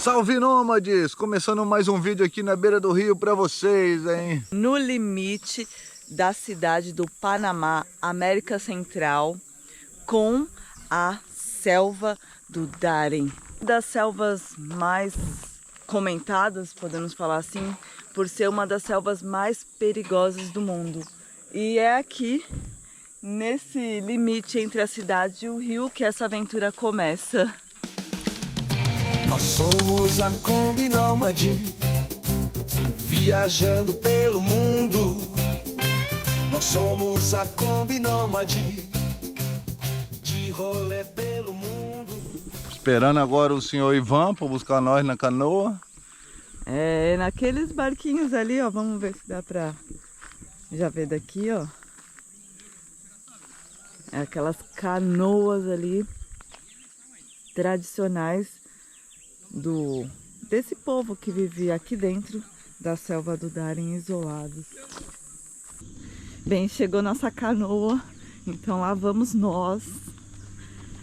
Salve nômades! Começando mais um vídeo aqui na beira do rio para vocês, hein? No limite da cidade do Panamá, América Central, com a selva do Darién. Das selvas mais comentadas, podemos falar assim, por ser uma das selvas mais perigosas do mundo. E é aqui, nesse limite entre a cidade e o rio, que essa aventura começa. Nós somos a Kombi Nômade, viajando pelo mundo. Nós somos a Kombi Nômade, de rolê pelo mundo. Esperando agora o senhor Ivan para buscar nós na canoa. É, naqueles barquinhos ali, ó, vamos ver se dá pra já ver daqui, ó. É aquelas canoas ali, tradicionais desse povo que vivia aqui dentro da selva do Darién isolados. Bem, chegou nossa canoa, então lá vamos nós.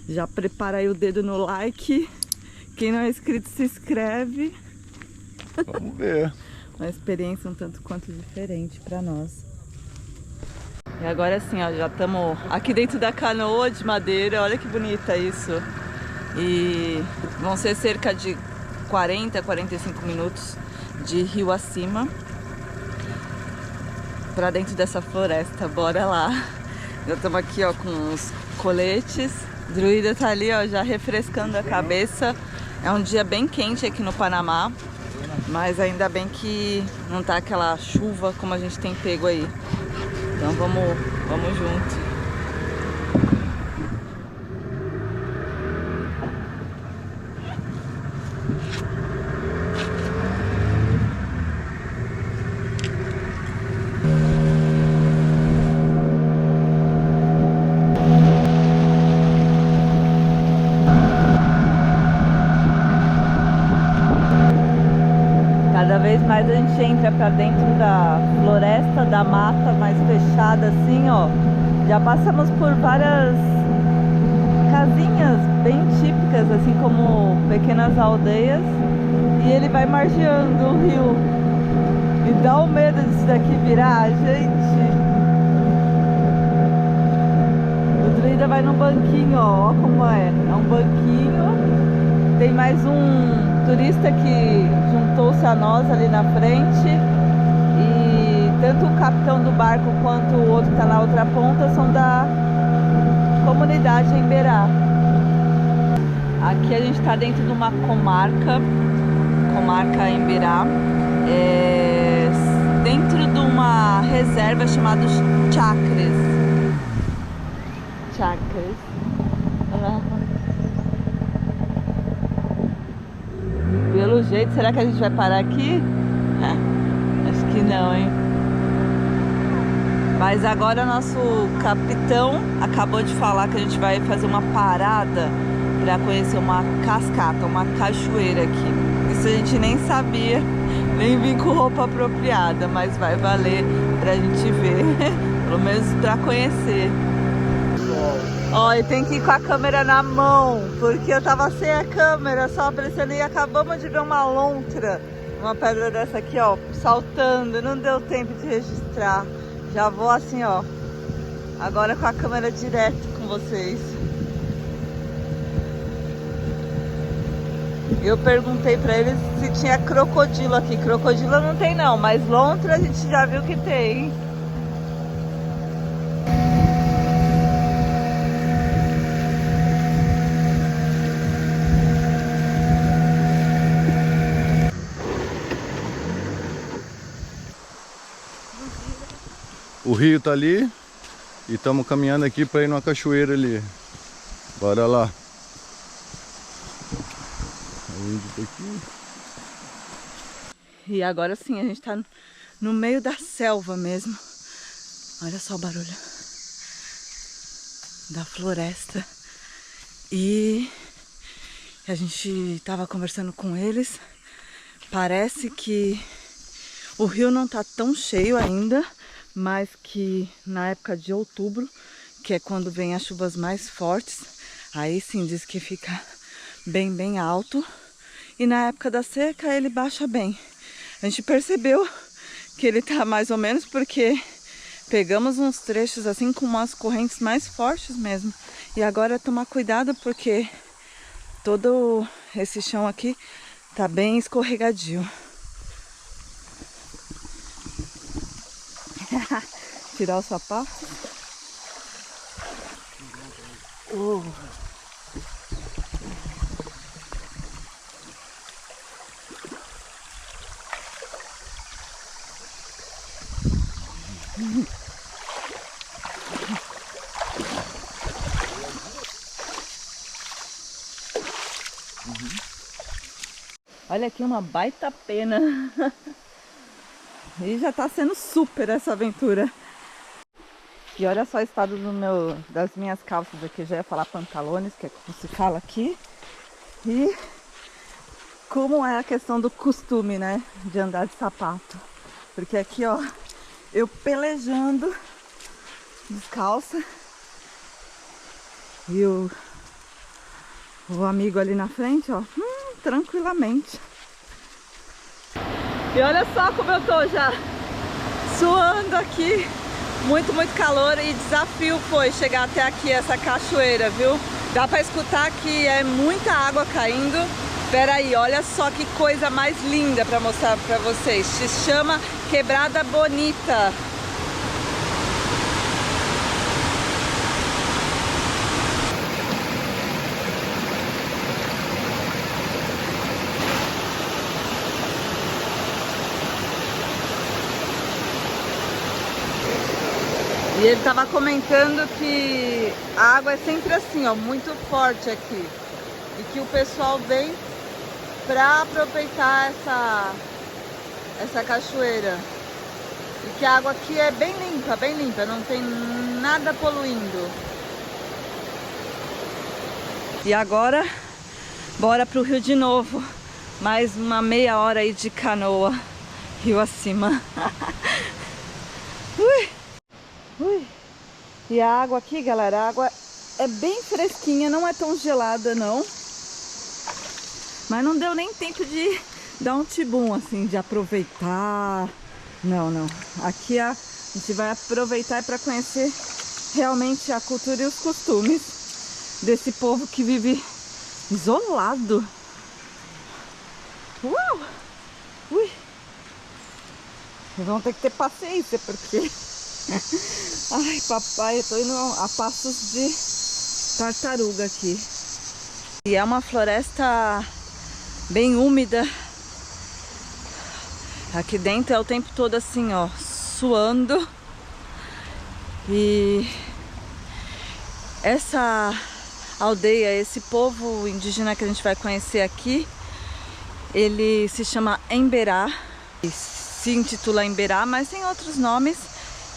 Já prepara aí o dedo no like. Quem não é inscrito se inscreve. Vamos ver. Uma experiência um tanto quanto diferente para nós. E agora sim, ó, já estamos aqui dentro da canoa de madeira. Olha que bonita isso. E vão ser cerca de 40, 45 minutos de rio acima para dentro dessa floresta. Bora lá. Já estamos aqui, ó, com os coletes. O druida tá ali, ó, já refrescando a cabeça. É um dia bem quente aqui no Panamá, mas ainda bem que não tá aquela chuva como a gente tem pego aí. Então vamos junto. Cada vez mais a gente entra para dentro da floresta, da mata mais fechada assim, ó. Já passamos por várias casinhas bem típicas, assim como pequenas aldeias. E ele vai margeando o rio. E dá um medo disso daqui virar, gente. O druida vai num banquinho, ó como é. É um banquinho. Tem mais um turista que juntou-se a nós ali na frente, e tanto o capitão do barco quanto o outro que está na outra ponta são da comunidade Emberá. Aqui a gente está dentro de uma comarca Emberá, dentro de uma reserva chamada Chacres. Pelo jeito, será que a gente vai parar aqui? Acho que não, hein? Mas agora nosso capitão acabou de falar que a gente vai fazer uma parada para conhecer uma cascata, uma cachoeira aqui. Isso a gente nem sabia, nem vim com roupa apropriada, mas vai valer pra gente ver, pelo menos pra conhecer. Ó, e tem que ir com a câmera na mão, porque eu tava sem a câmera, só aparecendo, e acabamos de ver uma lontra, uma pedra dessa aqui, ó, saltando, não deu tempo de registrar. Já vou assim, ó, agora com a câmera direto com vocês. Eu perguntei pra eles se tinha crocodilo aqui. Crocodilo não tem não, mas lontra a gente já viu que tem. O rio tá ali e estamos caminhando aqui para ir numa cachoeira ali. Bora lá. Tá aqui. E agora sim, a gente tá no meio da selva mesmo. Olha só o barulho da floresta. E a gente tava conversando com eles. Parece que o rio não tá tão cheio ainda, mas que na época de outubro, que é quando vem as chuvas mais fortes, aí sim diz que fica bem alto. e na época da seca ele baixa bem. A gente percebeu que ele tá mais ou menos porque pegamos uns trechos assim com umas correntes mais fortes mesmo. E agora é tomar cuidado porque todo esse chão aqui tá bem escorregadio. Tirar o sapato. Olha aqui uma baita pena. E já tá sendo super essa aventura. E olha só o estado das minhas calças aqui. Já ia falar pantalones, que é como se fala aqui. E como é a questão do costume, né? De andar de sapato. Porque aqui, ó, eu pelejando descalça. E o amigo ali na frente, ó, tranquilamente. E olha só como eu tô já suando aqui. Muito calor e desafio foi chegar até aqui, essa cachoeira, viu? Dá pra escutar que é muita água caindo. Pera aí, olha só que coisa mais linda pra mostrar pra vocês. Se chama Quebrada Bonita. E ele estava comentando que a água é sempre assim, ó, muito forte aqui. E que o pessoal vem para aproveitar essa cachoeira. E que a água aqui é bem limpa, não tem nada poluindo. E agora, bora pro rio de novo. Mais uma meia hora aí de canoa, rio acima. Ui. E a água aqui, galera, a água é bem fresquinha, não é tão gelada não. Mas não deu nem tempo de dar um tibum assim, de aproveitar. Não. Aqui a gente vai aproveitar para conhecer realmente a cultura e os costumes desse povo que vive isolado. Ui. Vão ter que ter paciência porque... Ai, papai, eu tô indo a passos de tartaruga aqui. E é uma floresta bem úmida. Aqui dentro é o tempo todo assim, ó, suando. E essa aldeia, esse povo indígena que a gente vai conhecer aqui, ele se chama Emberá. Se intitula Emberá, mas tem outros nomes.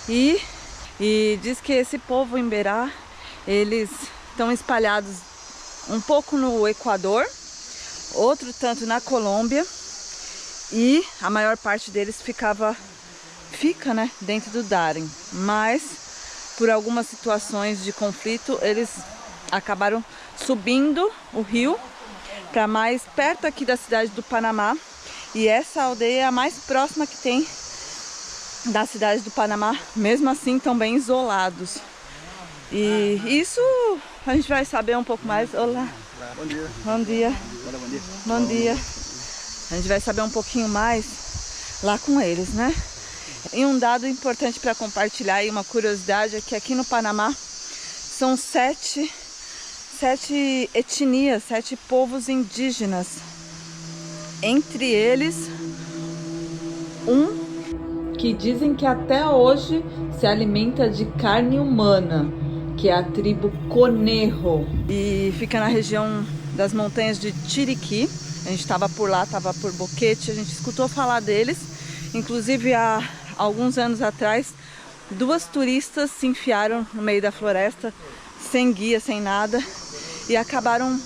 E diz que esse povo Emberá, eles estão espalhados um pouco no Equador, outro tanto na Colômbia, e a maior parte deles fica, né, dentro do Darién. Mas por algumas situações de conflito, eles acabaram subindo o rio para mais perto aqui da cidade do Panamá. E essa aldeia é a mais próxima que tem da cidade do Panamá, mesmo assim estão bem isolados. E isso a gente vai saber um pouco mais. Olá. Bom dia. Bom dia. Bom dia. Bom dia. A gente vai saber um pouquinho mais lá com eles, né? E um dado importante para compartilhar e uma curiosidade é que aqui no Panamá são sete etnias, 7 povos indígenas. Entre eles, que dizem que até hoje se alimenta de carne humana, que é a tribo Conejo. E fica na região das montanhas de Chiriquí. A gente estava por lá, estava por Boquete, a gente escutou falar deles. Inclusive, há alguns anos atrás, 2 turistas se enfiaram no meio da floresta, sem guia, sem nada, e acabaram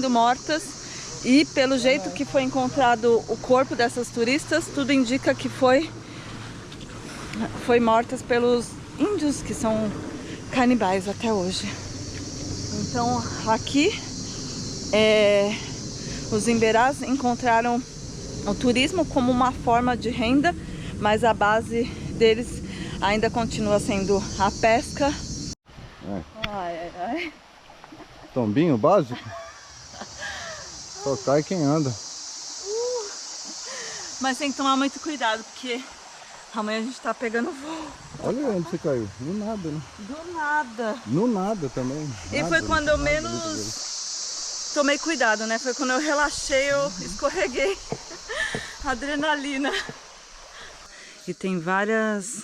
mortas. E pelo jeito que foi encontrado o corpo dessas turistas, tudo indica que foi mortas pelos índios, que são canibais até hoje. Então aqui Os Emberás encontraram o turismo como uma forma de renda, mas a base deles ainda continua sendo a pesca. Ai, ai, ai. Tombinho básico? Só cai quem anda. Mas tem que tomar muito cuidado, porque amanhã a gente tá pegando voo. Olha onde você caiu. No nada, né? Do nada. No nada também. E Nada, foi quando eu nada, menos tomei cuidado, né? Foi quando eu relaxei, eu escorreguei. Adrenalina. E tem várias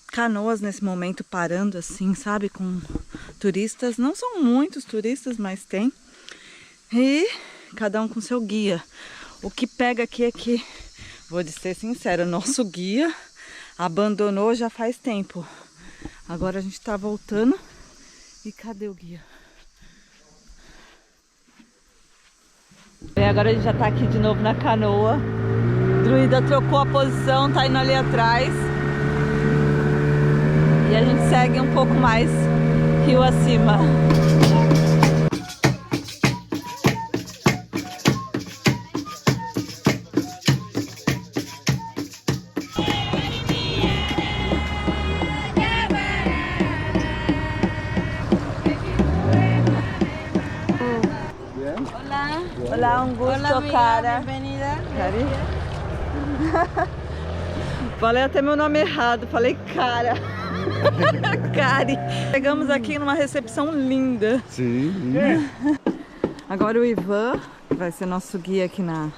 canoas nesse momento parando assim, sabe? Com turistas. Não são muitos turistas, mas tem. E cada um com seu guia. O que pega aqui é que, vou ser sincera, nosso guia abandonou já faz tempo. Agora a gente tá voltando. E cadê o guia? E agora a gente já tá aqui de novo na canoa. Druida trocou a posição, tá indo ali atrás. E a gente segue um pouco mais rio acima. Olá, um gusto, Hola, amiga, cara. bienvenida. Cari? Falei até meu nome errado, falei cara. Cari. Chegamos aqui numa recepção linda. Sim. Agora o Ivan, que vai ser nosso guia aqui na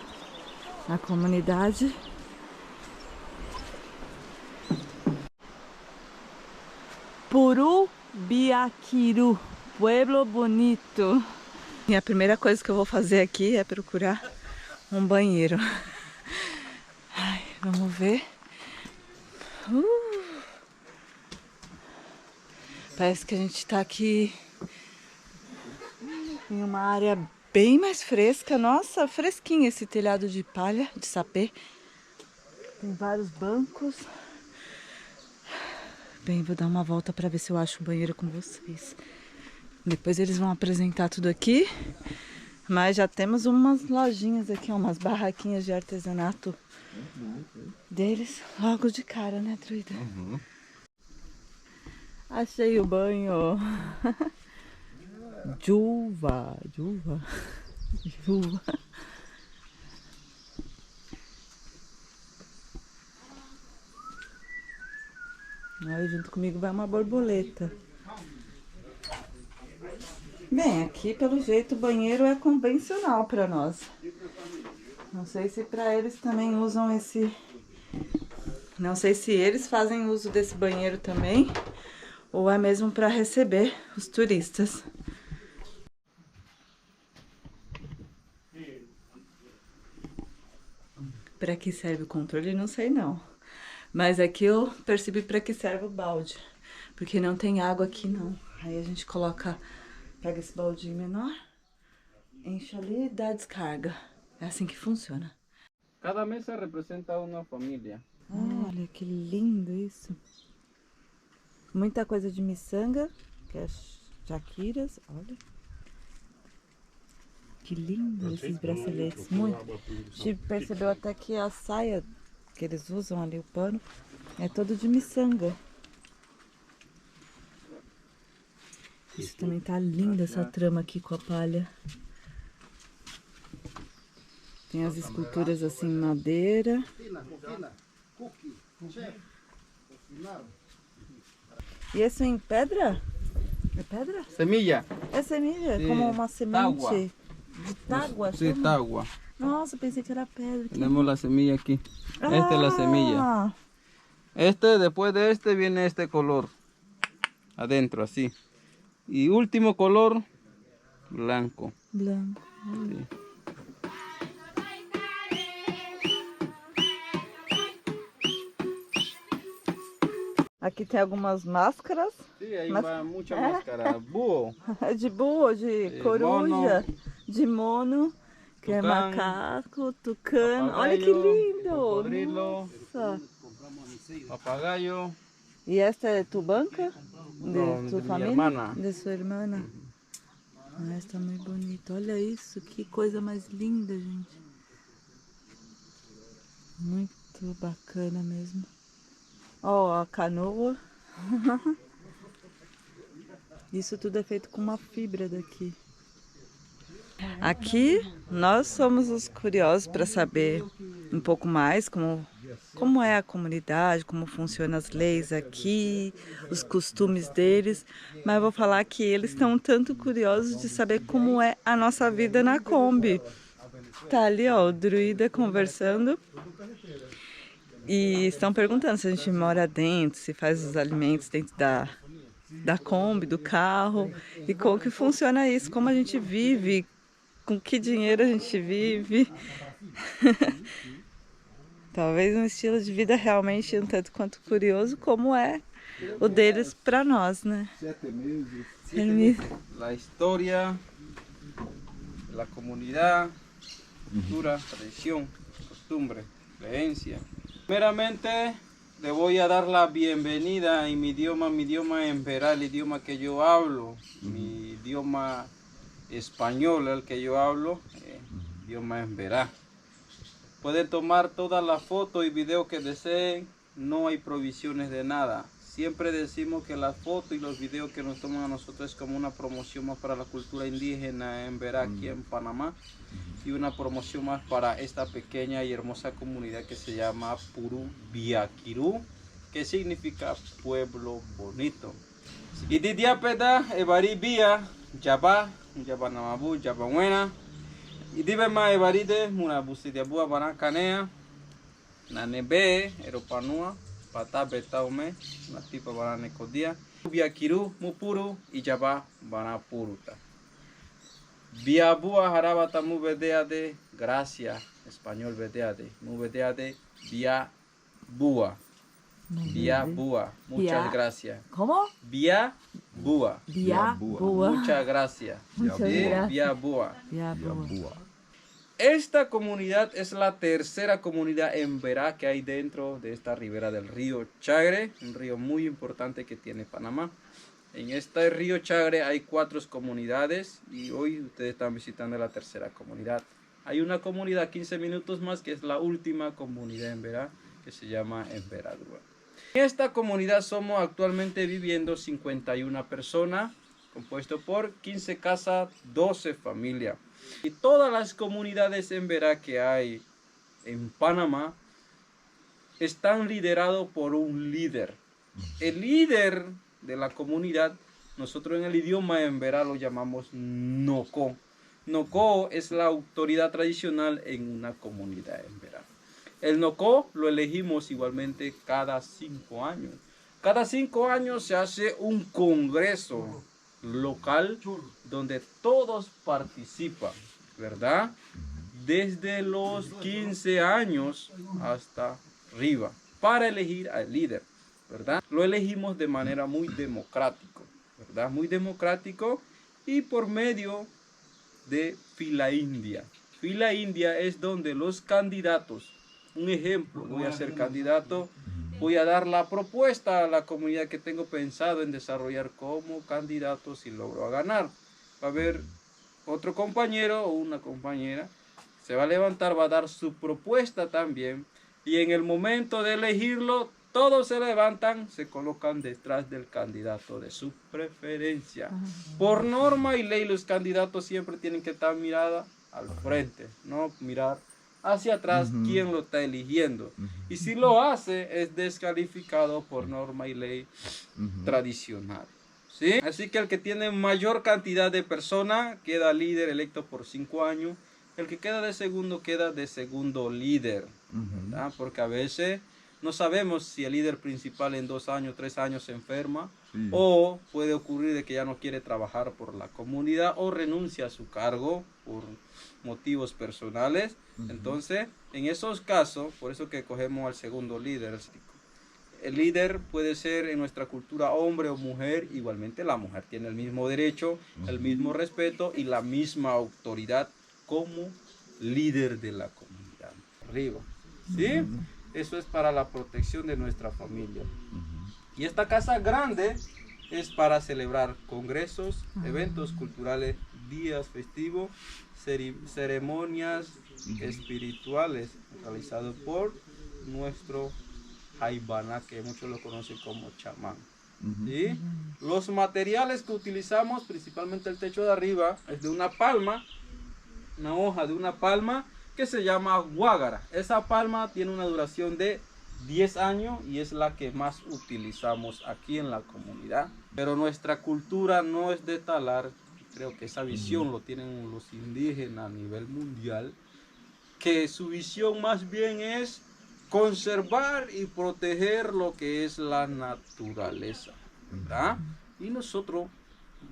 comunidade. Purubiaquiru, Pueblo Bonito. E a primeira coisa que eu vou fazer aqui é procurar um banheiro. Ai, vamos ver. Parece que a gente tá aqui em uma área bem mais fresca. Nossa, fresquinho esse telhado de palha, de sapê. Tem vários bancos. Bem, vou dar uma volta para ver se eu acho um banheiro com vocês. Depois eles vão apresentar tudo aqui. Mas já temos umas lojinhas aqui, umas barraquinhas de artesanato deles. Logo de cara, né, Druida? Uhum. Achei o banho. Juva. Aí junto comigo vai uma borboleta. Bem, aqui pelo jeito o banheiro é convencional para nós. Não sei se para eles também usam esse... Não sei se eles fazem uso desse banheiro também, ou é mesmo para receber os turistas. Para que serve o controle? Não sei não. Mas aqui eu percebi para que serve o balde. Porque não tem água aqui não. Aí a gente coloca... Pega esse baldinho menor, enche ali e dá a descarga. É assim que funciona. Cada mesa representa uma família. Olha que lindo isso. Muita coisa de miçanga, que é as jaquiras, olha. Que lindo esses braceletes, muito. A gente percebeu até que a saia que eles usam ali, o pano, é todo de miçanga. Isso também tá linda essa trama aqui com a palha. Tem as esculturas assim em madeira. E esse em pedra? É pedra? Semilla. É semilha? Sim. Como uma semente Tágua. de tágua? Sí, chama? tágua. Nossa, pensei que era pedra. Que... Tenemos la semilla aquí. Esta es la semilla. Después de este viene este color. Adentro, así. Y último color, blanco. Blanco. Sí. Aqui tem algumas máscaras. Sí, ahí Mas- va mucha máscara. Búho. De búho, de coruja, de mono, que é Tucano, macaco, tucano. Olha que papagaio, lindo! cocodrilo. Nossa. Papagayo. E esta é tu banca? De Não, tu de minha família? irmã. De sua irmã. Ah, está muito bonito. Olha isso, que coisa mais linda, gente. Muito bacana mesmo. Ó, a canoa. Isso tudo é feito com uma fibra daqui. Aqui nós somos os curiosos para saber um pouco mais como é a comunidade, como funcionam as leis aqui, os costumes deles, mas eu vou falar que eles estão um tanto curiosos de saber como é a nossa vida na Kombi. Tá ali, ó, o druida conversando e estão perguntando se a gente mora dentro, se faz os alimentos dentro da Kombi, do carro, e como que funciona isso, como a gente vive, com que dinheiro a gente vive. Talvez um estilo de vida realmente um tanto quanto curioso, como é o deles para nós, né? La historia, la comunidad, cultura, tradición, costumbre, creencia. Primeramente, le voy a dar la bienvenida en mi idioma emberá, el idioma que yo hablo, mi idioma español, el que yo hablo, idioma emberá. Pueden tomar todas las fotos y videos que deseen, no hay provisiones de nada. Siempre decimos que las fotos y los videos que nos toman a nosotros es como una promoción más para la cultura indígena emberá aquí en Panamá y una promoción más para esta pequeña y hermosa comunidad que se llama Puru Biakirú, que significa pueblo bonito. Y didia peda evari bia jaba namabu jaba buena y dibe ma evaride muna busidiabua bana canea na nebe eropanua pata betaume na tipa bana necodia biakiru mupuru y jaba bana puruta biabua harabata mu vedea de gracia español vedea de mu vedea de bia bua. Bia Bua, muchas gracias. ¿Cómo? Bia Bua. Bia Bua. Muchas gracias. Bia Bua. Bia Bua. Esta comunidad es la tercera comunidad emberá que hay dentro de esta ribera del río Chagre, un río muy importante que tiene Panamá. En este río Chagre hay 4 comunidades y hoy ustedes están visitando la tercera comunidad. Hay una comunidad 15 minutos más que es la última comunidad emberá que se llama Emberadúa. En esta comunidad somos actualmente viviendo 51 personas, compuesto por 15 casas, 12 familias. Y todas las comunidades emberá que hay en Panamá están liderados por un líder. El líder de la comunidad, nosotros en el idioma emberá lo llamamos Nocó. Nocó es la autoridad tradicional en una comunidad emberá. El Nocó lo elegimos igualmente cada 5 años. Cada 5 años se hace un congreso local donde todos participan, ¿verdad? Desde los 15 años hasta arriba, para elegir al líder, ¿verdad? Lo elegimos de manera muy democrática, ¿verdad? Muy democrático y por medio de fila india. Fila india es donde los candidatos, un ejemplo, voy a ser candidato, voy a dar la propuesta a la comunidad que tengo pensado en desarrollar como candidato si logro ganar. Va a haber otro compañero o una compañera, se va a levantar, va a dar su propuesta también y en el momento de elegirlo, todos se levantan, se colocan detrás del candidato de su preferencia. Por norma y ley, los candidatos siempre tienen que estar mirada al frente, no mirar hacia atrás quién lo está eligiendo. Y si lo hace, es descalificado por norma y ley tradicional. ¿Sí? Así que el que tiene mayor cantidad de personas queda líder electo por 5 años. El que queda de segundo líder. ¿Verdad? Porque a veces no sabemos si el líder principal en 2 años, 3 años se enferma. O puede ocurrir de que ya no quiere trabajar por la comunidad o renuncia a su cargo por motivos personales. Entonces, en esos casos, por eso que cogemos al segundo líder. El líder puede ser en nuestra cultura hombre o mujer. Igualmente la mujer tiene el mismo derecho, el mismo respeto y la misma autoridad como líder de la comunidad. Arriba. ¿Sí? Eso es para la protección de nuestra familia. Y esta casa grande es para celebrar congresos, eventos culturales días festivos, ceremonias espirituales realizadas por nuestro Jaibana, que muchos lo conocen como chamán. ¿Sí? Los materiales que utilizamos, principalmente el techo de arriba, es de una palma, una hoja de una palma que se llama guágara. Esa palma tiene una duración de 10 años y es la que más utilizamos aquí en la comunidad. Pero nuestra cultura no es de talar. Creo que esa visión lo tienen los indígenas a nivel mundial, que su visión más bien es conservar y proteger lo que es la naturaleza, ¿verdad? Y nosotros,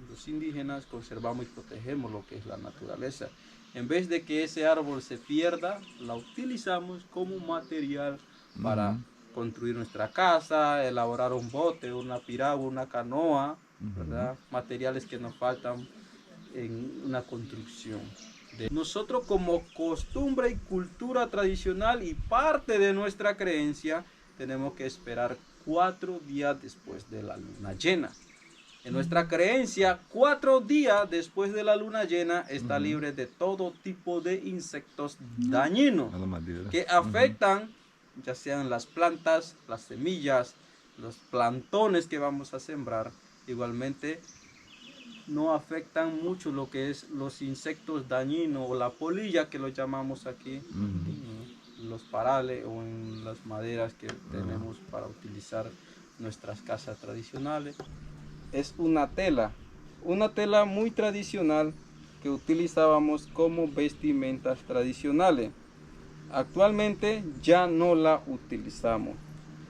los indígenas, conservamos y protegemos lo que es la naturaleza. En vez de que ese árbol se pierda, la utilizamos como material para construir nuestra casa, elaborar un bote, una piragua, una canoa, ¿verdad? Materiales que nos faltan en una construcción. Nosotros, como costumbre y cultura tradicional y parte de nuestra creencia, tenemos que esperar 4 días después de la luna llena. En nuestra creencia, 4 días después de la luna llena está libre de todo tipo de insectos dañinos que afectan ya sean las plantas, las semillas, los plantones que vamos a sembrar. Igualmente no afectan mucho lo que es los insectos dañinos o la polilla, que lo llamamos aquí, en los parales o en las maderas que tenemos para utilizar nuestras casas tradicionales. Es una tela muy tradicional que utilizábamos como vestimentas tradicionales. Actualmente ya no la utilizamos,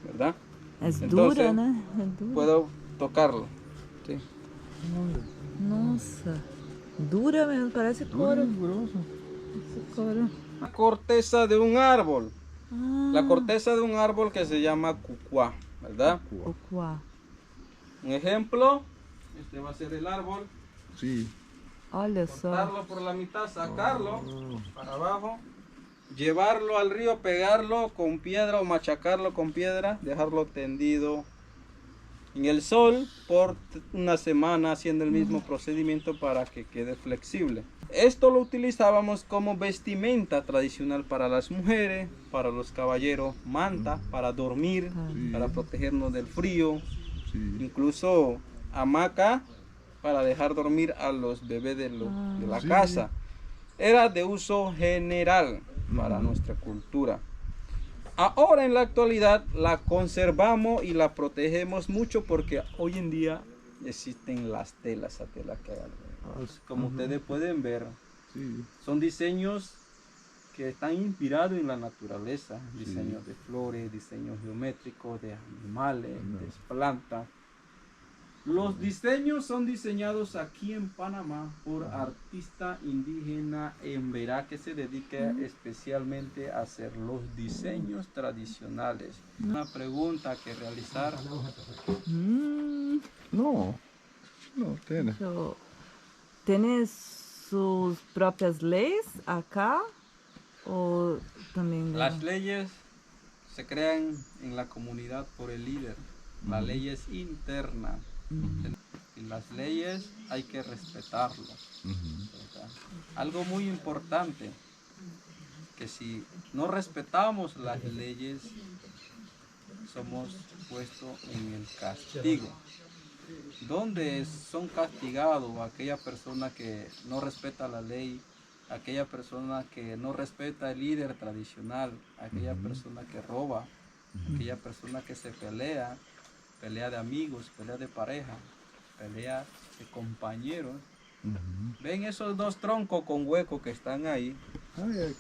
¿verdad? Es Entonces, dura, né? É dura. Puedo tocarlo. Sí. Nossa, dura mesmo, parece couro. Parece couro. La corteza de un árbol. Ah, La corteza de un árbol que se llama cucuá, ¿verdad? o cuá. Un ejemplo, este va a ser el árbol. Sí. Olha só. Cortarlo por la mitad, sacarlo para abajo, llevarlo al río, pegarlo con piedra o machacarlo con piedra, dejarlo tendido en el sol por una semana, haciendo el mismo procedimiento para que quede flexible. Esto lo utilizábamos como vestimenta tradicional para las mujeres, para los caballeros, manta para dormir, para protegernos del frío, incluso hamaca para dejar dormir a los bebés de la casa. Era de uso general para nuestra cultura. Ahora, en la actualidad, la conservamos y la protegemos mucho porque hoy en día existen las telas, esa tela que hay alrededor. Como ustedes pueden ver, son diseños que están inspirados en la naturaleza, diseños de flores, diseños geométricos, de animales, de plantas. Los diseños son diseñados aquí en Panamá por artista indígena Emberá, que se dedica especialmente a hacer los diseños tradicionales. Una pregunta que realizar. No, no tiene. So, ¿Tiene sus propias leyes acá? ¿O también? Las leyes se crean en la comunidad por el líder. La ley es interna. Y las leyes hay que respetarlas. Algo muy importante, que si no respetamos las leyes, somos puestos en el castigo. Donde son castigados aquella persona que no respeta la ley, aquella persona que no respeta el líder tradicional, aquella persona que roba, aquella persona que se pelea de amigos, pelea de pareja, pelea de compañeros. ¿Ven esos dos troncos con hueco que están ahí? Ay,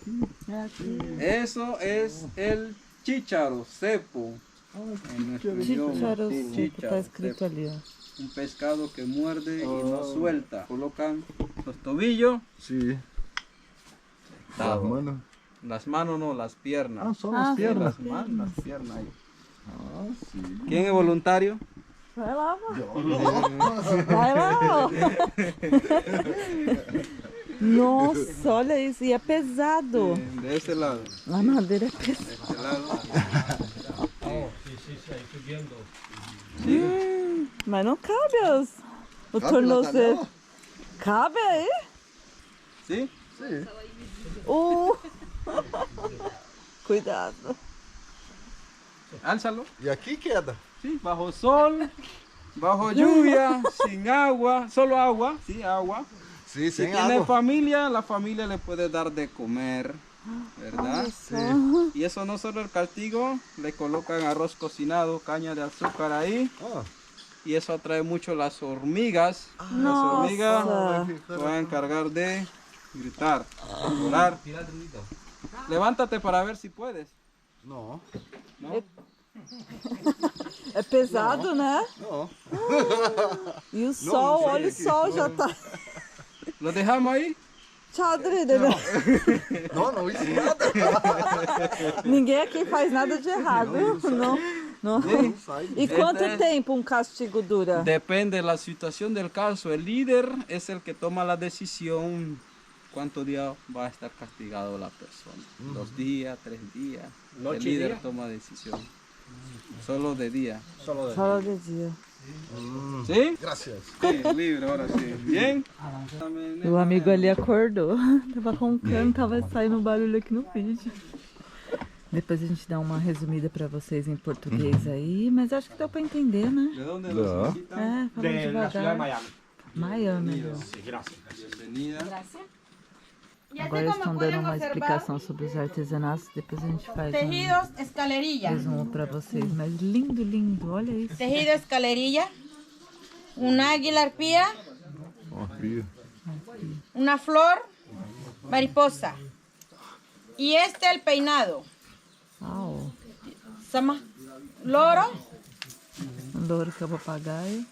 aquí. Eso es el chícharo, cepo. En nuestro idioma. Chícharo, Chícharo, está escrito cepo. ali, ó. Un pescado que muerde y no suelta. Colocan los tobillos, Sí. Las manos. las manos no, las piernas. Ah, son las piernas. Las piernas ahí. Ah, sí. ¿Quién es voluntario? Vai lá, amor. Vai lá, ó. Nossa, olha isso. E é pesado. De ese lado. A madeira é pesada. De este lado. Mas não cabe o Cabe na tornozelo. tabela? Cabe aí? ¿Sí? Sí. Cuidado. Álzalo. E aqui queda. Sí, bajo sol, bajo lluvia, sin agua, solo agua, sí, agua. Sim, Si sem tiene água. familia, la familia le puede dar de comer, ¿verdad? Y eso no solo el castigo, le colocan arroz cocinado, caña de azúcar ahí, Ó, y eso atrae mucho las hormigas. Las Nossa. hormigas se van a encargar de gritar, volar. Levántate para ver si puedes. não. ¿No? É pesado, né? Não. E o sol, olha o sol, já tá. ¿Lo dejamos ahí? Tchau, Adriana. Não, isso nada. Ninguém aqui faz nada de errado. Não, não. Não sai. E quanto tempo um castigo dura? Depende de la situación del caso. El líder es el que toma la decisión cuántos días va a estar castigado la persona. 2 días, 3 días. Noche El y líder día. toma decisión. Solo de día. Só de dia. ¿Sí? Graças. Sí, libre, ahora sí. Bien. Meu amigo ali acordou. Tava roncando, tava saindo barulho aqui no vídeo. Depois a gente dá uma resumida pra vocês em português aí, mas acho que deu pra entender, né? ¿De dónde Da. los invitan? É, fala De la ciudad de devagar. Miami. Miami. Sí, gracias. Bienvenida. Agora eles estão dando uma explicação sobre os artesanatos, depois a gente faz um Tejidos escalerilla. resumo pra vocês. Mas lindo, lindo, olha isso. Tejido escalerilla. Una águila arpía. Ó, fio. Una flor mariposa. Y este el peinado. Uau. Se llama loro. Um louro que é o papagaio.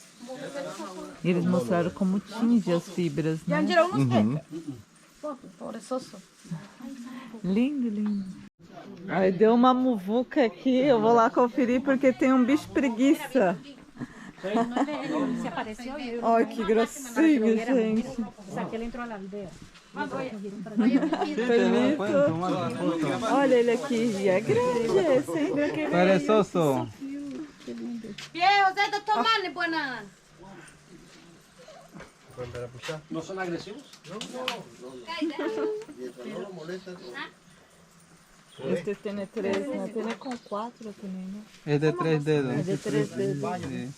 E eles mostraram como tinge as fibras, Ya né? tiró unos peces. Pobrezoso. Lindo, lindo. Aí deu uma muvuca aqui, eu vou lá conferir porque tem um bicho preguiça. Se apareció y ellos Olha que grossinho, gente. o sea, que él entró a la aldea. Permito. Olha ele aqui, e é grande esse, hein? Perezoso. Viejo, usted está tomando pues nada. ¿No son agresivos? Este tem 3, né? Tem com 4 também, né? Es de 3 dedos. É de 3 dedos. Sí.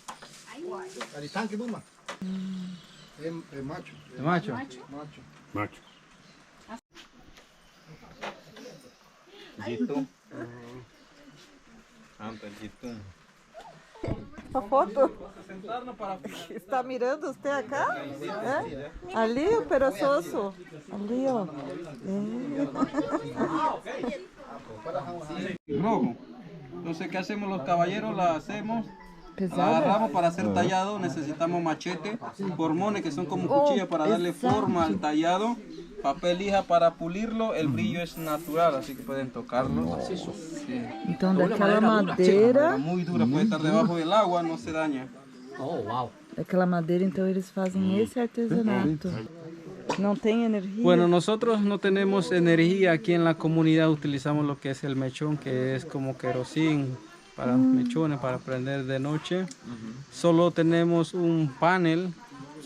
Aritanque, Duma. É macho. ¿De macho? Macho. Jitum. Jitum. A foto? Sentarnos para Está mirando usted acá? ¿Eh? Ali o perezoso. Ali, ó. rojo. Entonces, ¿qué hacemos los caballeros? La hacemos, la Pesada? agarramos para hacer tallado, necesitamos machete, formones que son como cuchillas para darle forma al tallado, papel lija para pulirlo, el brillo es natural, así que pueden tocarlo. Sí. Então, daquela madeira, Muy dura, puede estar debajo del agua, no se daña. Oh, wow. daquela madeira, então eles fazem esse artesanato. Não tem energia? Bueno, nosotros no tenemos energía aquí en la comunidad, utilizamos lo que es el mechón, que es como querosín para mechones, para prender de noche. Solo tenemos un panel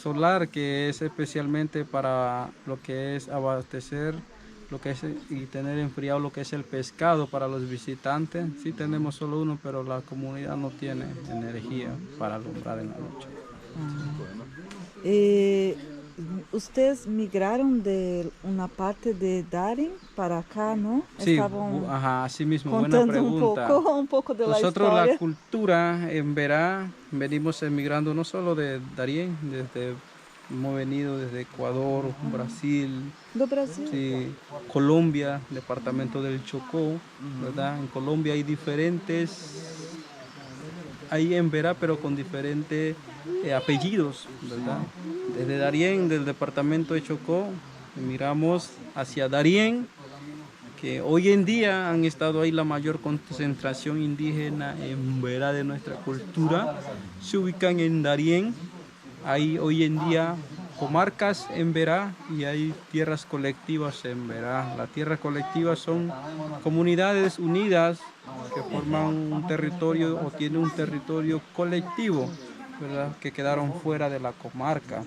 solar que es especialmente para lo que es abastecer, lo que es y tener enfriado lo que es el pescado para los visitantes. Sí tenemos solo uno, pero la comunidad no tiene energía para alumbrar en la noche. Ustedes migraram de uma parte de Darin para acá, ¿no? Sí, Estavam ajá, así mismo, buena contando pregunta. un poco de la Nosotros historia. la cultura en Verá venimos emigrando no solo de Darién, hemos venido desde Ecuador, Brasil, Do Brasil. sí, Colombia, departamento del Chocó, ¿verdad? En Colombia hay diferentes, ahí en Verá, pero con diferentes apellidos, ¿verdad? Desde Darién, del departamento de Chocó, emigramos hacia Darién, que hoy en día han estado ahí la mayor concentración indígena en Verá de nuestra cultura, se ubican en Darién, hay hoy en día comarcas en Verá y hay tierras colectivas en Verá. Las tierras colectivas son comunidades unidas que forman un territorio o tienen un territorio colectivo, ¿verdad? Que quedaron fuera de la comarca.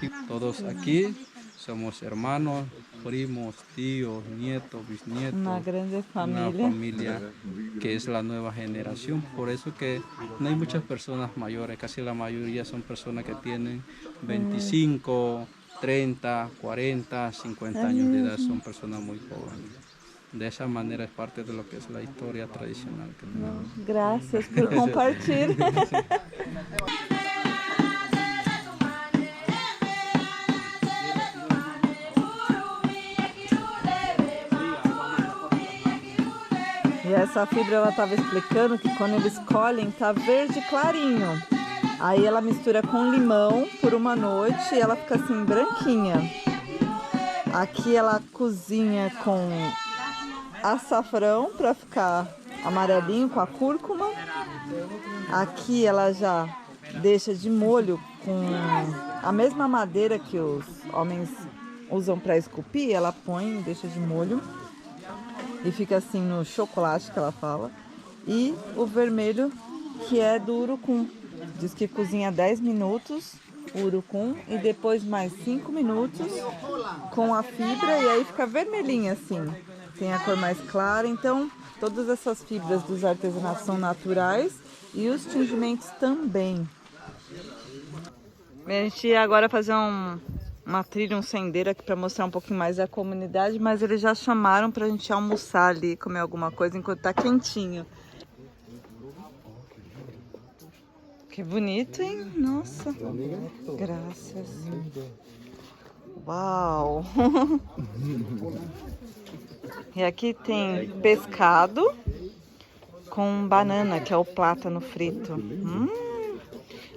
Y todos aquí somos hermanos, primos, tíos, nietos, bisnietos. Una grande Una familia. familia que es la nueva generación. Por eso que no hay muchas personas mayores, casi la mayoría son personas que tienen 25, 30, 40, 50 años de edad, son personas muy jóvenes. De esa manera es parte de lo que es la historia tradicional que tenemos. Gracias por compartir. E essa fibra ela estava explicando que quando eles colhem tá verde clarinho. Aí ela mistura com limão por uma noite e ela fica assim branquinha. Aqui ela cozinha com açafrão para ficar amarelinho com a cúrcuma. Aqui ela já deixa de molho com a mesma madeira que os homens usam para esculpir. Ela põe e deixa de molho. E fica assim no chocolate que ela fala. E o vermelho que é do urucum. Diz que cozinha 10 minutos o urucum e depois mais 5 minutos com a fibra e aí fica vermelhinha assim. Tem a cor mais clara. Então todas essas fibras dos artesanatos são naturais e os tingimentos também. A gente ia agora fazer uma trilha, um sendeiro aqui para mostrar um pouquinho mais da comunidade, mas eles já chamaram pra gente almoçar ali, comer alguma coisa enquanto tá quentinho. Que bonito, hein? Nossa. Graças. Uau. E aqui tem pescado com banana, que é o plátano frito.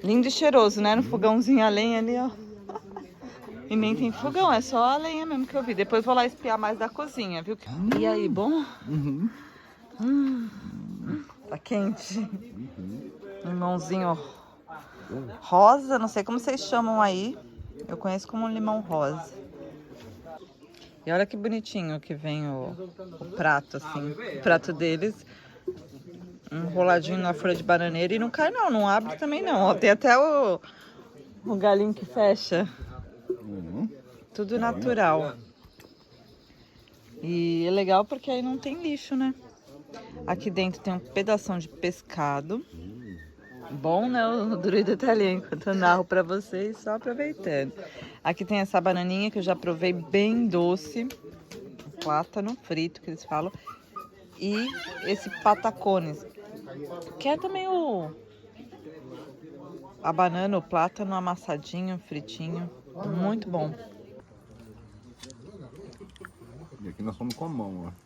Lindo e cheiroso, né? No fogãozinho a lenha ali, ó. E nem tem fogão, é só a lenha mesmo que eu vi. Depois vou lá espiar mais da cozinha, viu? E aí, bom? Tá quente. Limãozinho rosa, não sei como vocês chamam aí. Eu conheço como limão rosa. E olha que bonitinho que vem o prato, assim. O prato deles, enroladinho na folha de bananeira. E não cai não, não abre também não. Ó, tem até o galinho que fecha. Tudo natural. E é legal porque aí não tem lixo, né? Aqui dentro tem um pedação de pescado. Bom, né? O druida tá ali enquanto eu narro pra vocês, só aproveitando. Aqui tem essa bananinha que eu já provei, bem doce. Plátano frito, que eles falam. E esse patacones, que é também a banana, o plátano amassadinho, fritinho. Muito bom. E aqui nós fomos com a mão, ó.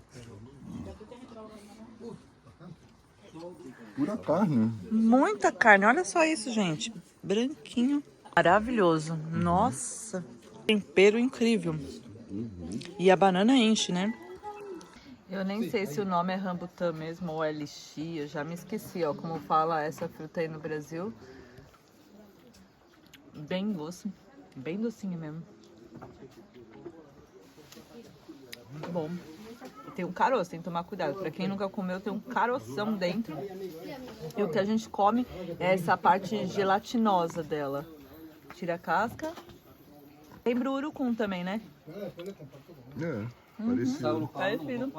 Pura carne. Muita carne, olha só isso, gente. Branquinho. Maravilhoso. Nossa. Tempero incrível. E a banana enche, né? Eu nem sei se o nome é rambutan mesmo ou é lixia. Eu já me esqueci, ó, como fala essa fruta aí no Brasil. Bem doce. Bem docinho mesmo. Muito bom. Tem um caroço, tem que tomar cuidado. Pra quem nunca comeu, tem um caroção dentro. E o que a gente come é essa parte gelatinosa dela. Tira a casca. Lembra o urucum também, né? É, parecido. Parecido.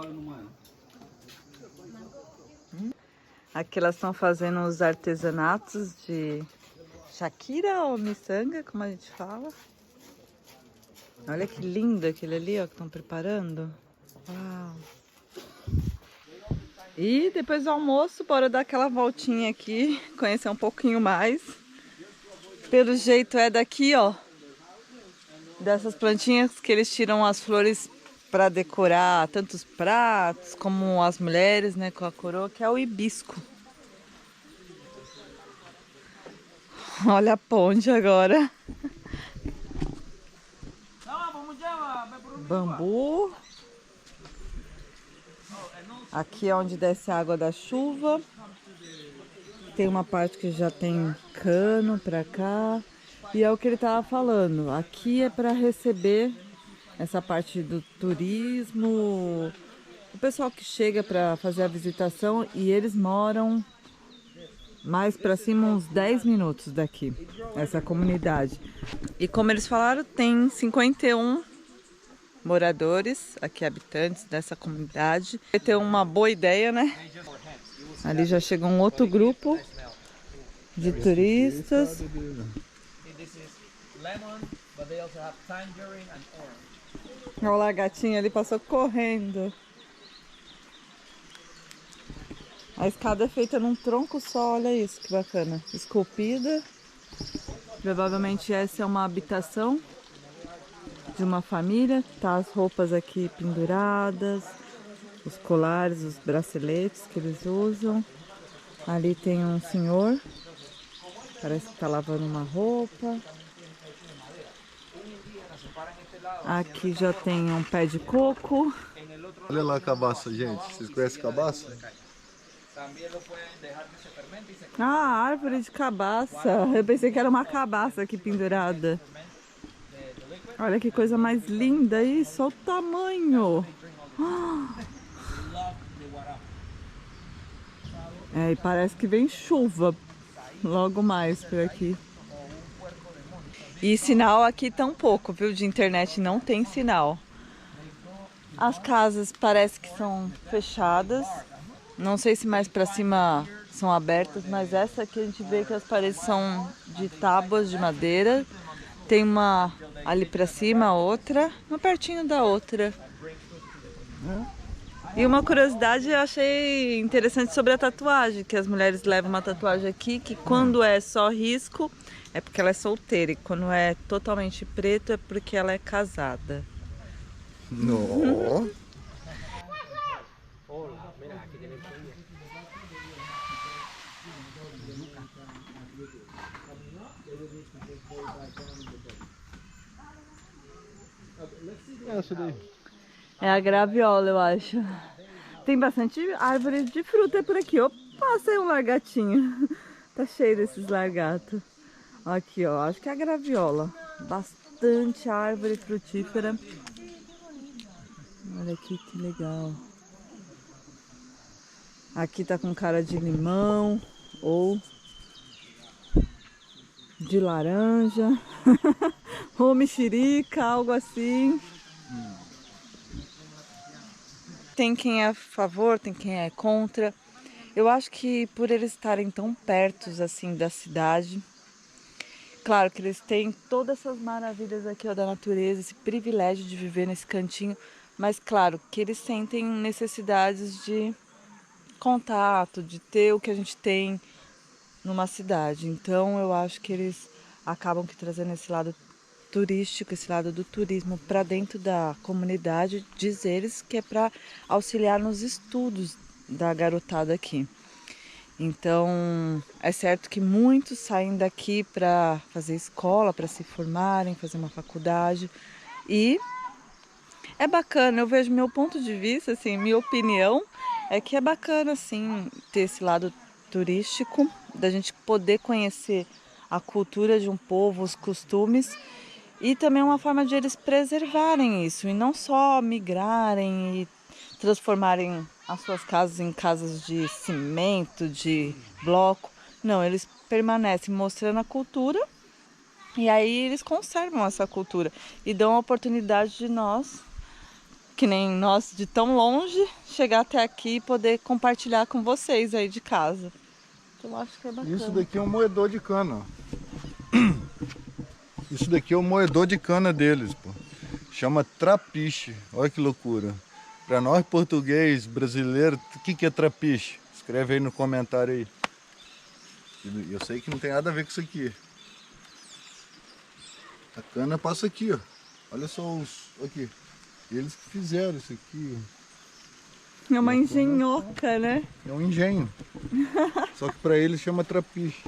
Aqui elas estão fazendo os artesanatos de shakira ou miçanga, como a gente fala. Olha que lindo aquele ali, ó, que estão preparando. Uau. E depois do almoço, bora dar aquela voltinha aqui, conhecer um pouquinho mais. Pelo jeito é daqui, ó, dessas plantinhas que eles tiram as flores para decorar tanto os pratos como as mulheres, né, com a coroa, que é o hibisco. Olha a ponte agora. Bambu. Aqui é onde desce a água da chuva. Tem uma parte que já tem cano pra cá. E é o que ele tava falando. Aqui é para receber essa parte do turismo. O pessoal que chega para fazer a visitação, e eles moram mais para cima, uns 10 minutos daqui, essa comunidade. E como eles falaram, tem 51 moradores, aqui habitantes dessa comunidade. Vai ter uma boa ideia, né? Ali já chega um outro grupo de turistas. Olha lá, a gatinha ali passou correndo. A escada é feita num tronco só, olha isso, que bacana. Esculpida. Provavelmente essa é uma habitação de uma família. Tá as roupas aqui penduradas, os colares, os braceletes que eles usam. Ali tem um senhor, parece que tá lavando uma roupa. Aqui já tem um pé de coco. Olha lá a cabaça, gente. Vocês conhecem cabaça? Ah, árvore de cabaça. Eu pensei que era uma cabaça aqui pendurada. Olha que coisa mais linda isso. Olha o tamanho. É, e parece que vem chuva logo mais por aqui. E sinal aqui tão pouco, viu? De internet não tem sinal. As casas parece que são fechadas. Não sei se mais pra cima são abertas, mas essa aqui a gente vê que as paredes são de tábuas de madeira. Tem uma ali pra cima, outra, uma pertinho da outra. E uma curiosidade eu achei interessante sobre a tatuagem, que as mulheres levam uma tatuagem aqui, que quando é só risco é porque ela é solteira, e quando é totalmente preto é porque ela é casada. Não. Essa daí. É a graviola, eu acho. Tem bastante árvore de fruta por aqui. Opa, saiu um largatinho. Tá cheio desses largatos. Aqui, ó, acho que é a graviola. Bastante árvore frutífera. Olha aqui que legal. Aqui tá com cara de limão ou de laranja. Ou mexerica, algo assim. Tem quem é a favor, tem quem é contra. Eu acho que por eles estarem tão perto assim da cidade, claro que eles têm todas essas maravilhas aqui ó, da natureza, esse privilégio de viver nesse cantinho, mas claro que eles sentem necessidades de contato, de ter o que a gente tem numa cidade. Então eu acho que eles acabam que trazendo esse lado turístico, esse lado do turismo para dentro da comunidade, diz eles que é para auxiliar nos estudos da garotada aqui. Então é certo que muitos saem daqui para fazer escola, para se formarem, fazer uma faculdade, e é bacana. Eu vejo meu ponto de vista, assim, minha opinião é que é bacana assim ter esse lado turístico, da gente poder conhecer a cultura de um povo, os costumes. E também uma forma de eles preservarem isso e não só migrarem e transformarem as suas casas em casas de cimento, de bloco. Não, eles permanecem mostrando a cultura e aí eles conservam essa cultura e dão a oportunidade de nós, que nem nós de tão longe, chegar até aqui e poder compartilhar com vocês aí de casa. Eu acho que é bacana. Isso daqui é um moedor de cana. Isso daqui é o moedor de cana deles, pô. Chama trapiche. Olha que loucura. Para nós português, brasileiro, o que é trapiche? Escreve aí no comentário aí. Eu sei que não tem nada a ver com isso aqui. A cana passa aqui, ó. Olha só os... Aqui. Eles que fizeram isso aqui. É uma engenhoca, né? É um engenho. Só que para eles chama trapiche.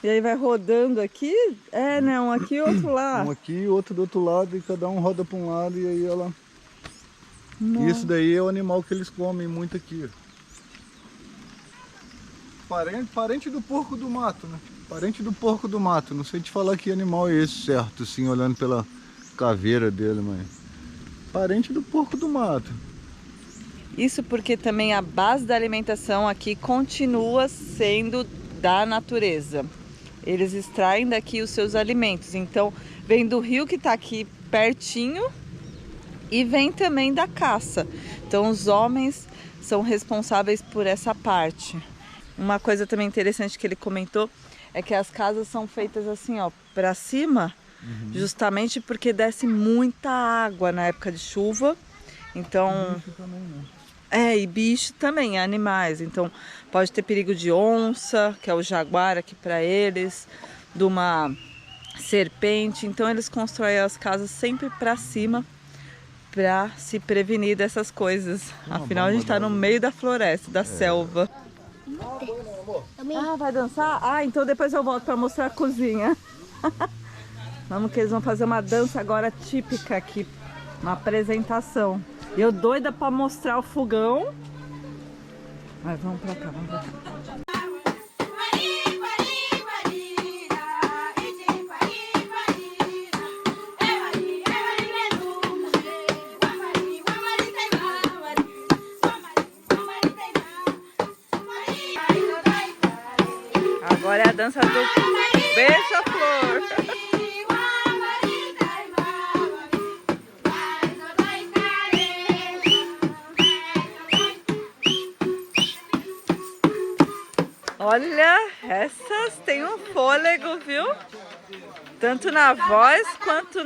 E aí vai rodando aqui? É, né? Um aqui e outro lá. Um aqui e outro do outro lado, e cada um roda para um lado e aí ela... Nossa. Isso daí é o animal que eles comem muito aqui. Parente do porco do mato, né? Parente do porco do mato. Não sei te falar que animal é esse certo, assim, olhando pela caveira dele, mas... Parente do porco do mato. Isso porque também a base da alimentação aqui continua sendo da natureza. Eles extraem daqui os seus alimentos. Então, vem do rio que está aqui pertinho e vem também da caça. Então os homens são responsáveis por essa parte. Uma coisa também interessante que ele comentou é que as casas são feitas assim, ó, para cima, justamente porque desce muita água na época de chuva. Então, Bicho também, né? e bicho também, animais. Então, pode ter perigo de onça, que é o jaguar aqui para eles, de uma serpente. Então, eles constroem as casas sempre para cima para se prevenir dessas coisas. Afinal, a gente está no meio da floresta, da selva. Ah, vai dançar? Ah, então depois eu volto para mostrar a cozinha. Vamos que eles vão fazer uma dança agora típica aqui, uma apresentação. Eu doida para mostrar o fogão. Mas vamos para cá, vamos para cá. Agora é a dança do beija-flor. Olha, essas têm um fôlego, viu? Tanto na voz quanto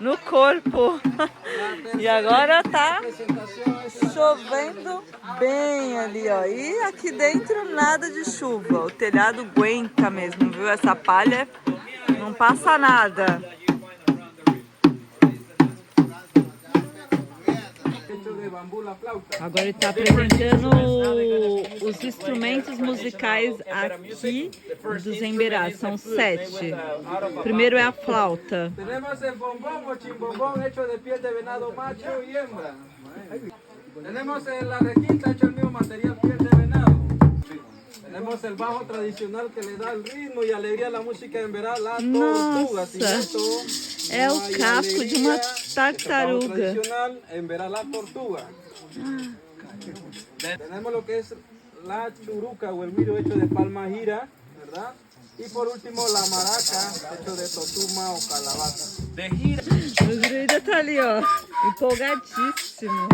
no corpo. E agora tá chovendo bem ali, ó. E aqui dentro nada de chuva. O telhado aguenta mesmo, viu? Essa palha não passa nada. Agora ele está apresentando os instrumentos musicais aqui dos Emberás. São 7. Primeiro é a flauta. Tenemos el bombón o chimbombón hecho de piel de venado macho y hembra. Tenemos la requinta hecho el mismo material, piel de venado. Tenemos el bajo tradicional que le da el ritmo y alegría a la música en verano, la tortuga. É o casco de uma tartaruga. Tradicional en verano, la tortuga. Tenemos lo que es la churuca o el miro hecho de palma gira, ¿verdad? Y por último la maraca hecho de totuma o calabaza. De gira. O druida tá ali, ó, empolgadíssimo.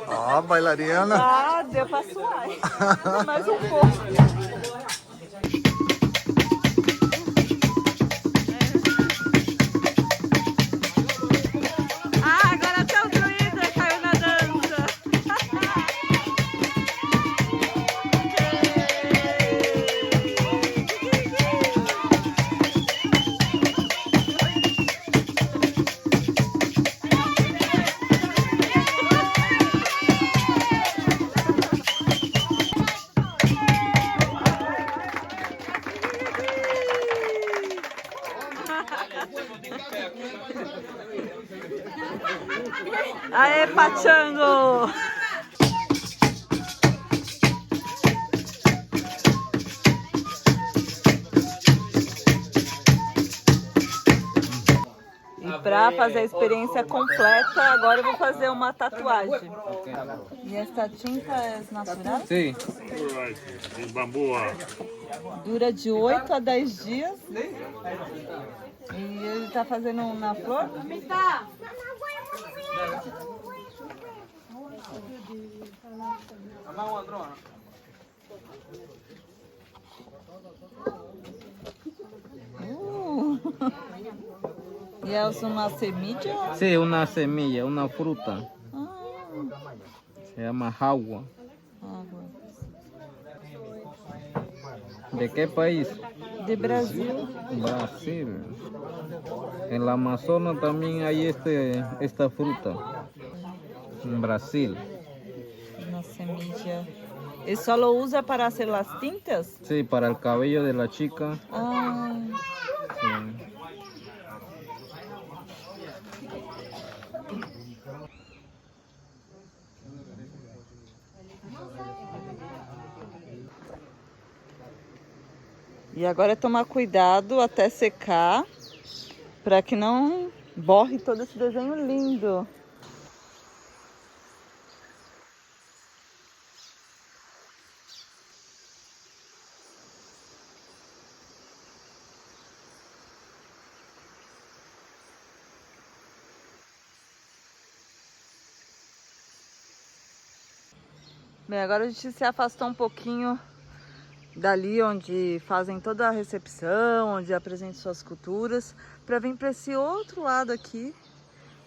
Ó, bailarina. Ah, deu pra suar. Mais um pouco. Ah, agora até o druida caiu na dança. Aê, Pachango! E para fazer a experiência completa, agora eu vou fazer uma tatuagem. E esta tinta é natural? Sim. Dura de 8 a 10 dias. E ele tá fazendo na flor? ¿Y es una semilla? Sí, una semilla, una fruta. Se llama jagua. ¿De qué país? De Brasil. Brasil. En la Amazonas también hay esta fruta. En Brasil. Una semilla. ¿Y solo usa para hacer las tintas? Sí, para el cabello de la chica. Ah. Sí. E agora é tomar cuidado até secar, para que não borre todo esse desenho lindo. Bem, agora a gente se afastou um pouquinho dali onde fazem toda a recepção, onde apresentam suas culturas, para vir para esse outro lado aqui,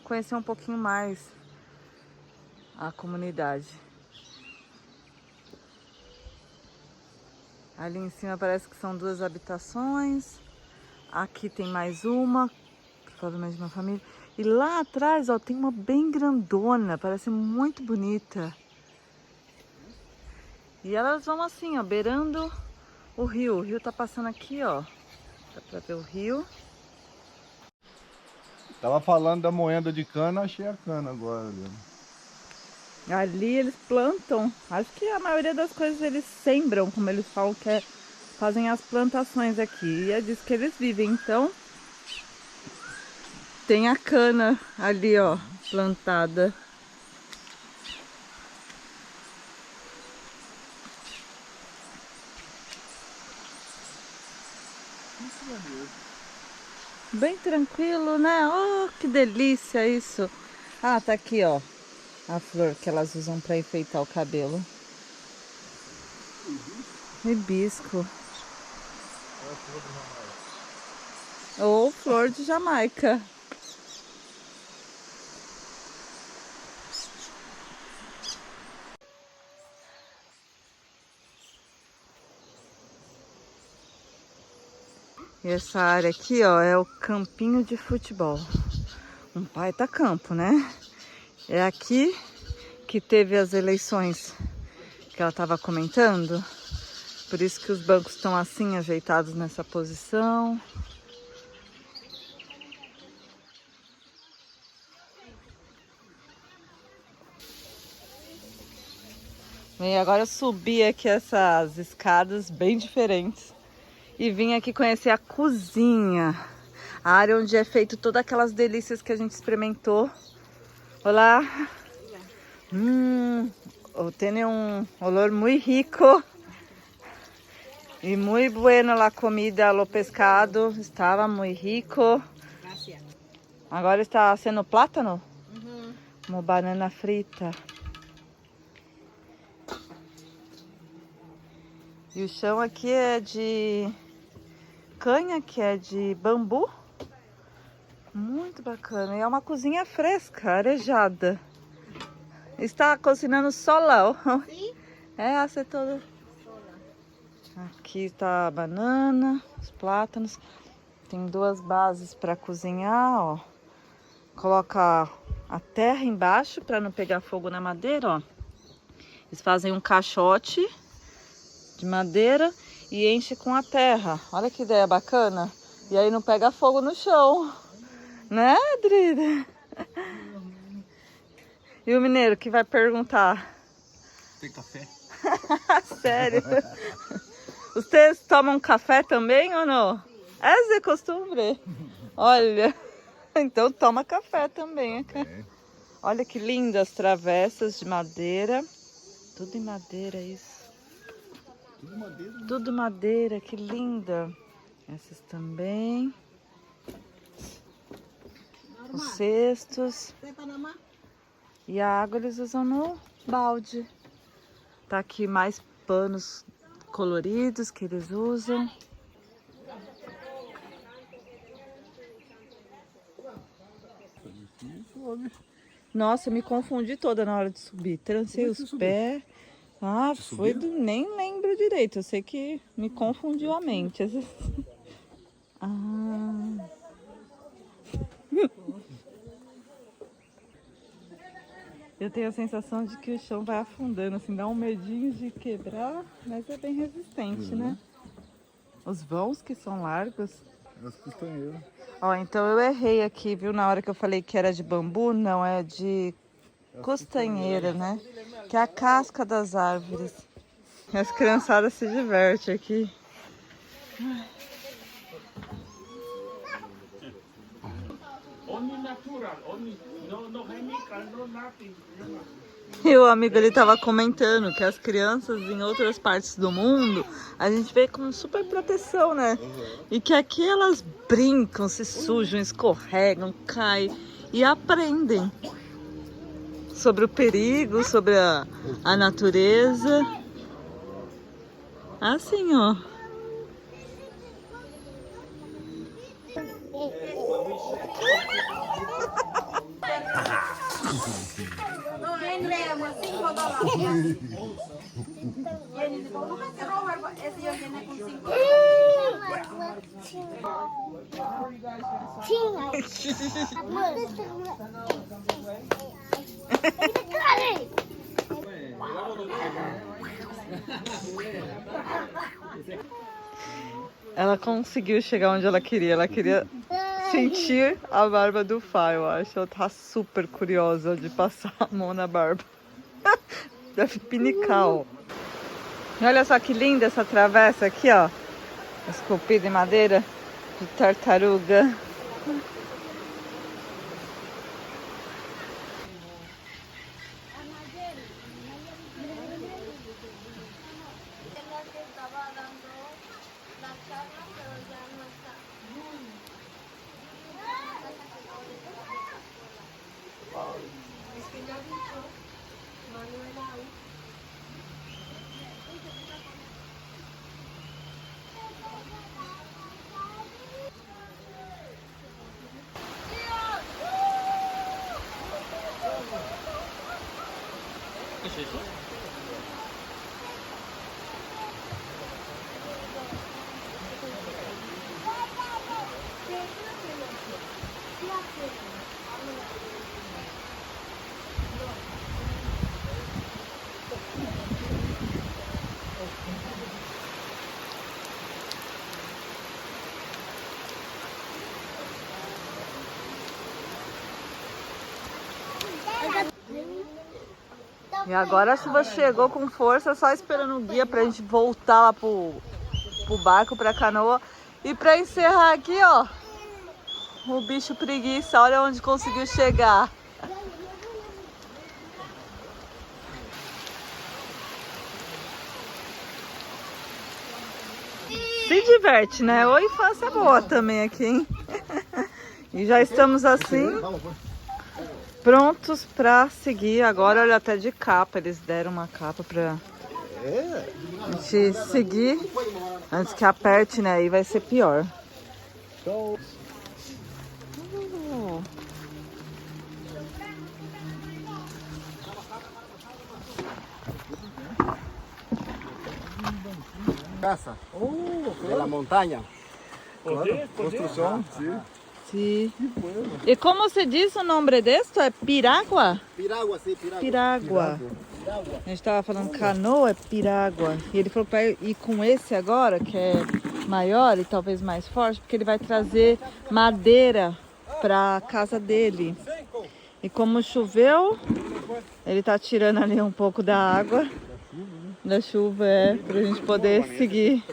conhecer um pouquinho mais a comunidade. Ali em cima parece que são 2 habitações, aqui tem mais uma, provavelmente uma família, e lá atrás, ó, tem uma bem grandona, parece muito bonita. E elas vão assim, ó, beirando o rio. O rio tá passando aqui, ó. Dá pra ver o rio. Tava falando da moenda de cana, achei a cana agora. Viu? Ali eles plantam. Acho que a maioria das coisas eles sembram, como eles falam que fazem as plantações aqui. E é disso que eles vivem. Então, tem a cana ali, ó, plantada. Bem tranquilo, né? Oh, que delícia isso. Ah, tá aqui, ó. A flor que elas usam para enfeitar o cabelo. Hibisco. Ou flor de Jamaica. E essa área aqui, ó, é o campinho de futebol. Um baita campo, né? É aqui que teve as eleições que ela estava comentando. Por isso que os bancos estão assim, ajeitados nessa posição. E agora eu subi aqui essas escadas bem diferentes. E vim aqui conhecer a cozinha. A área onde é feito todas aquelas delícias que a gente experimentou. Olá. Tem um olor muito rico. E muito bueno la comida, lo pescado. Estava muito rico. Agora está sendo plátano? Uma banana frita. E o chão aqui é de canha, que é de bambu. Muito bacana. E é uma cozinha fresca, arejada. Está cozinhando solão. Sim. É, hace todo. Aqui está a banana, os plátanos. Tem 2 bases para cozinhar, ó. Coloca a terra embaixo para não pegar fogo na madeira, ó. Eles fazem um caixote de madeira e enche com a terra. Olha que ideia bacana. E aí não pega fogo no chão. Né, Drida? E o mineiro que vai perguntar? Tem café? Sério? Vocês tomam café também ou não? É de costume? Olha, então toma café também. Olha que lindas travessas de madeira. Tudo em madeira isso. Tudo madeira. Tudo madeira, que linda. Essas também. Os cestos. E a água eles usam no balde. Tá aqui mais panos coloridos que eles usam. Nossa, eu me confundi toda na hora de subir. Trancei os pés. Ah, foi do... nem lembro direito. Eu sei que me confundiu a mente. Ah. Eu tenho a sensação de que o chão vai afundando, assim, dá um medinho de quebrar, mas é bem resistente, né? Os vãos que são largos. As castanheiras. Ó, então eu errei aqui, viu? Na hora que eu falei que era de bambu, não, é de castanheira, né? Que é a casca das árvores. As criançadas se divertem aqui. Only natural, only no chemical, no nothing. E o amigo ele tava comentando que as crianças em outras partes do mundo a gente vê com super proteção, né? E que aqui elas brincam, se sujam, escorregam, caem e aprendem sobre o perigo, sobre a natureza. Assim, ó. Ela conseguiu chegar onde ela queria. Ela queria sentir a barba do Fá, eu acho. Ela tá super curiosa de passar a mão na barba. Deve pinicar, ó. E olha só que linda essa travessa aqui, ó. Esculpida em madeira de tartaruga. E agora a chuva chegou com força, só esperando o guia pra gente voltar lá pro barco, pra canoa. E pra encerrar aqui, ó, o bicho preguiça, olha onde conseguiu chegar. Se diverte, né? Ou infância boa também aqui, hein? E já estamos assim, prontos pra seguir. Agora, olha, até de capa, eles deram uma capa pra gente seguir antes que aperte, né? Aí vai ser pior. Casa. De la montaña. Construção, sim. Sí. ¿Y cómo se dice o nome disso? É piragua? Piragua, sim, piragua. Piragua. A gente tava falando canoa, é piragua. E ele falou pra ir com esse agora, que é maior e talvez mais forte, porque ele vai trazer madeira pra casa dele. E como choveu, ele tá tirando ali um pouco da água. Da chuva, pra gente poder seguir.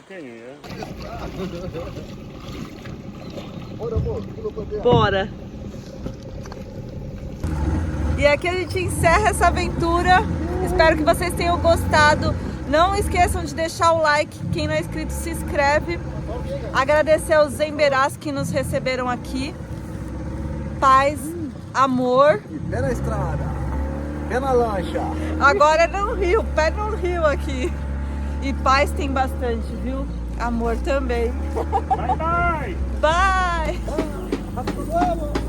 Bora! E aqui a gente encerra essa aventura. Espero que vocês tenham gostado. Não esqueçam de deixar o like. Quem não é inscrito, se inscreve. Agradecer aos Zemberás que nos receberam aqui. Paz, amor. E pé na estrada, pé na lancha. Agora é no rio, pé no rio aqui. E paz tem bastante, viu? Amor também. Bye bye! Bye! Hasta luego.